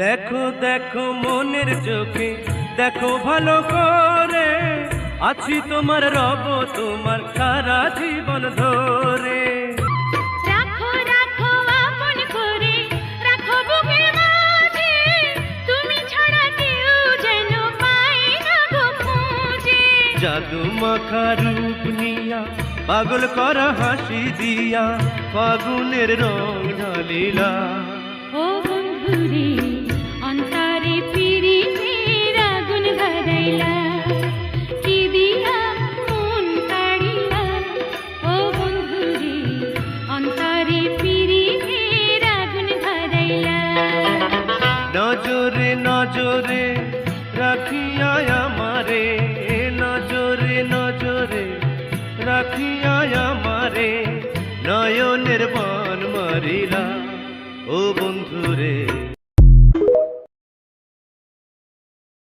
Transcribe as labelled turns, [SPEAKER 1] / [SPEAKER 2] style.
[SPEAKER 1] দেখো দেখো মনের চোখে দেখো ভালো করে, আছি তোমার রব তোমার সারা জীবন ধরে।
[SPEAKER 2] রাখো রাখো আপন করে, রাখো বুকের মাঝে, তুমি ছাড়া কেউ যেন পায় না গো খুঁজে।
[SPEAKER 1] জাদু মাখা রূপ নিয়া পাগল করা হাসি দিয়া ফাগুনের রং ঢালিলা।
[SPEAKER 2] ও বন্ধুরে অন্তরে পিরিতের আগুন ধরাইলা, কি দিয়া মন কাড়িলা। ও বন্ধুরে অন্তরে পিরিতের আগুন ধরাইলা।
[SPEAKER 1] নজরে নজরে রাখিয়া আমারে, নজরে নজরে রাখিয়া আমারে, নয়নের বান মারিলা। ও বন্ধুরে